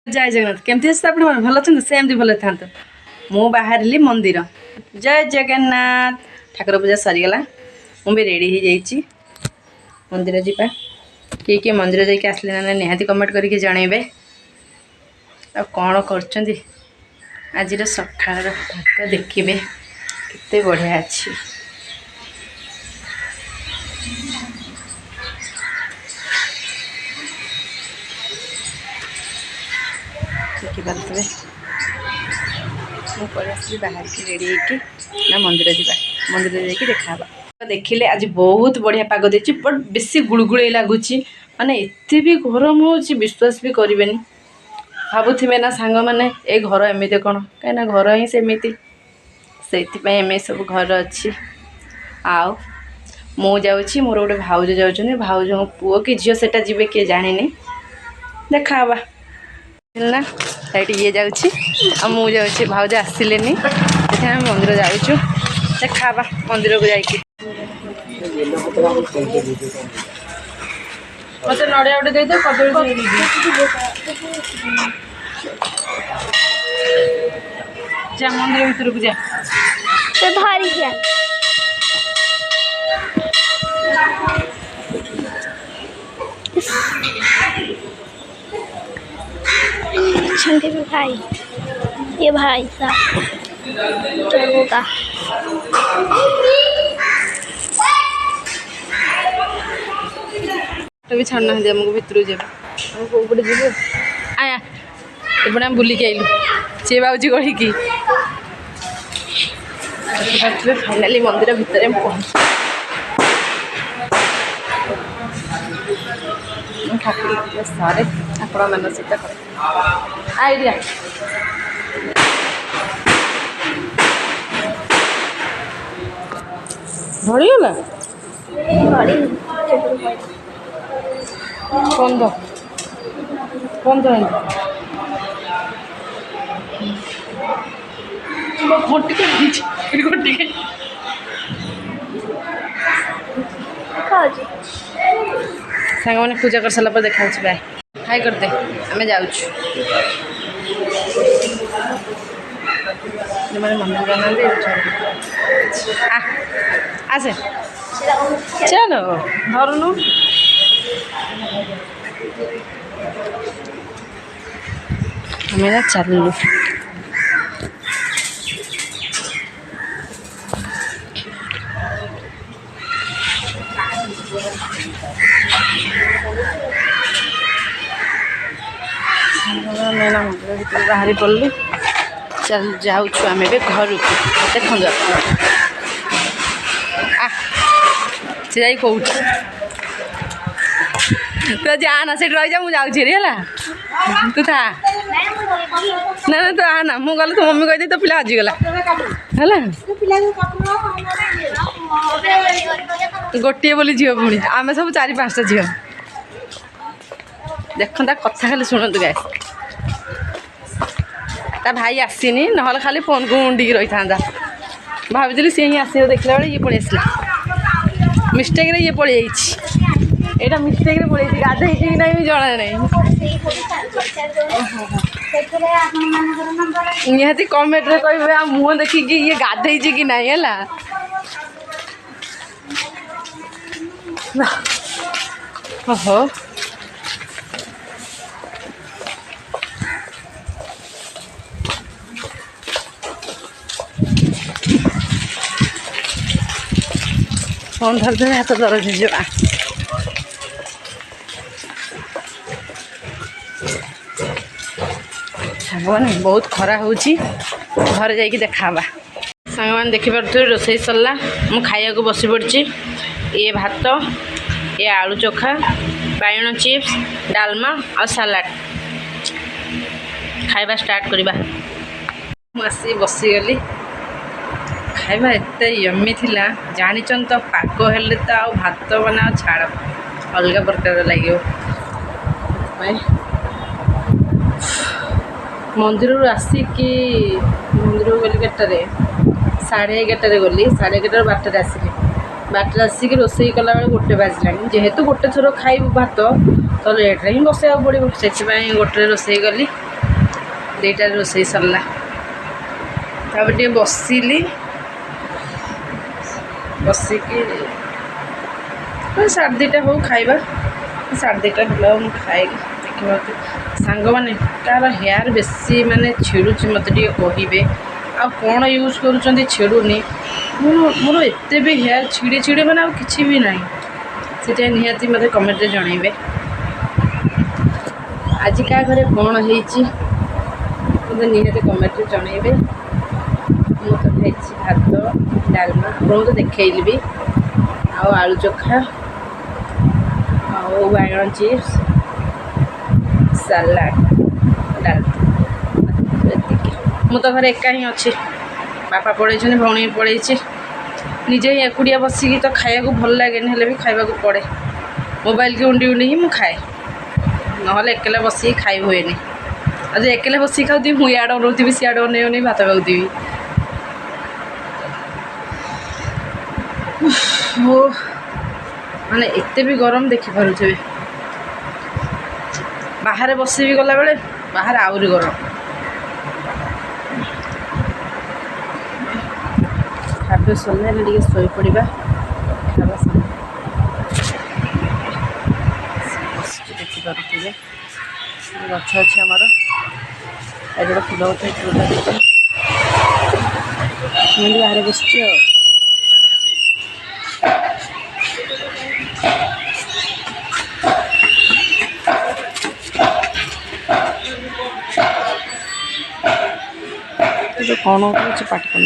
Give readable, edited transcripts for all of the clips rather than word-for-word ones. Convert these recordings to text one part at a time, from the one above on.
जय जगन्नाथ केमती अच्छे आप भल अच्छे सेमती भले था मु बाहर मंदिर जय जगन्नाथ ठाकुर पूजा सरीगला मुझे रेडी हो जाइए मंदिर जावा किए किए मंदिर जाके आसले ना निहाती कमेंट करके जनइबे आ कौन कर आज सकाळ भाग देखिए केते बढ़िया अच्छी देखिपे मुझे बाहर की रेडी होगी ना मंदिर जावा मंदिर जाकि देखा देखिले आज बहुत बढ़िया पाग देती बट बेसी गुड़गुड़े लगुच माने एत भी गरम हो विश्वास भी करें भावुवे ना सांग मैंने ए घर एमती कौन कहीं घर ही सेमती से सब घर अच्छी आउ मु जाऊँगी मोर गोटे भाउज जाऊँ भाउज पुओ कि झील से जी किए जानी देखा ना ये जाऊँ मु जाऊँ भाउज आसिले मंदिर जाऊँ देखा मंदिर को जाकि मत नड़िया गोटे दे दे कदली जा मंदिर भीतर को जा धरी जा भाई ये भाई साहब क्या होगा भी छाड़ना आमको भितर जापटे जीव आया एपटे आम बुलिक आइलु सी बाबूजी कहीकि फाइनाली मंदिर भितर पहुँच ठाकुर सारे आपण मान सहित आइडिया ढड़गला बंद बंद मोटे सांग मैंने पूजा कर सारा देखा बाय हाई करदे आम जाऊँ मंदिर जाना आसे चलो धरुनु हमें चलू मंदिर भीतर बाहरी पड़लु चल जाऊँ आम घर को देखो से जा कौट तू जाना से रही जा मुझे जाऊँ तू था ना ना तू आना मुझे गल तो मम्मी कही तो पिला हजिगला है गोटे बोली झील पुणी आम सब 4-5टा झील देखता कथा खाली शुणु गाय ता भाई आसीनी ना खाली फोन को मुंडिकी रही था भाभी सी ही आस देखला बेले ये पलि आसला मिस्टेक ये पलि यहाँ मिस्टेक पलि गाधे कि ना भी जना नहीं निहाती कमेंट रे कहे मुँह देखिकी ये गाधे कि ना है ओहो फोन धरते हाथ दरज हो सांग मैंने बहुत खरा हो घर जाकि देखा सांग मैंने देखिपे रोसई सरला मु खाया को बसी पड़ी ये भात ये आलू चोखा बाइगण चिप्स डालमा और सलाड खाइबा स्टार्ट करवा मुझे बसीगली खाइबा एत यमी थिला जानिचन तो पाग हेले तो आ भात बना छाड़ अलग प्रकार लगे मंदिर आसिकी मंदिर गली केटारे 11:30 गली 11:30 12 आसली 12 आसिक रोसई कला बेले 1 बाजला जेहेतु गोटे थर खाइबू भात तो लेट्रे ही बसैया पड़ो से गोटे रोसई गली 2टाରେ रोषेई सरला तापर टे बसिली बसिकी 2:30 हो खाइबा 2:30 हल खाइली देखा सांग मैंने तार हेयर बेसी माने छिड़ुची मत कहे आ कौन यूज करुँच छिड़ुनी मोर एत भी हेयर छिड़ी छिड़ी मैंने किसी भी ना से निहाती मत कमेंट जनइबे आज क्या घरे कौन होती मतलब निहाती कमेंट जनइबे मु तो खाई भात डालमा आपको तो देखली भी आलू चोखा बैगन चिप्स सलाड डालमा मु तो घर एका ही अच्छी बापा पड़े भौणी पड़े निजे ही एकुटिया बसिकी तो खाया भल लगे भी खावा पड़े मोबाइल की उंडी उंडी ही मुझे खाए ना एकला बसिक खाई हुए आज एकला बसिक खाऊी मुझे इड अनौथी सियाड़े अने भात पाऊथी हो माने एते भी गरम देखी पारे बाहर बसी भी गला बेले बाहर आहरी गरम खाद्य सन्ध्या टे शोई पड़ा खावा देखिपे गछ अच्छे आमर आज फुल गछ बाहर बस कौन होता पाठ कर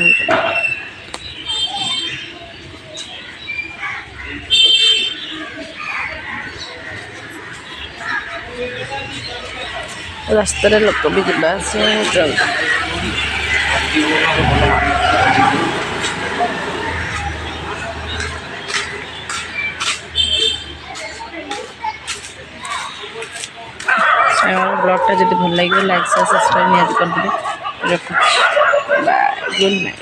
रास्तार लोक भी जावास ब्लॉगटा जब भल लगे लाइक सब्सक्राइब निहाती कर देवे रखुच्छी बाय गुड नाइट।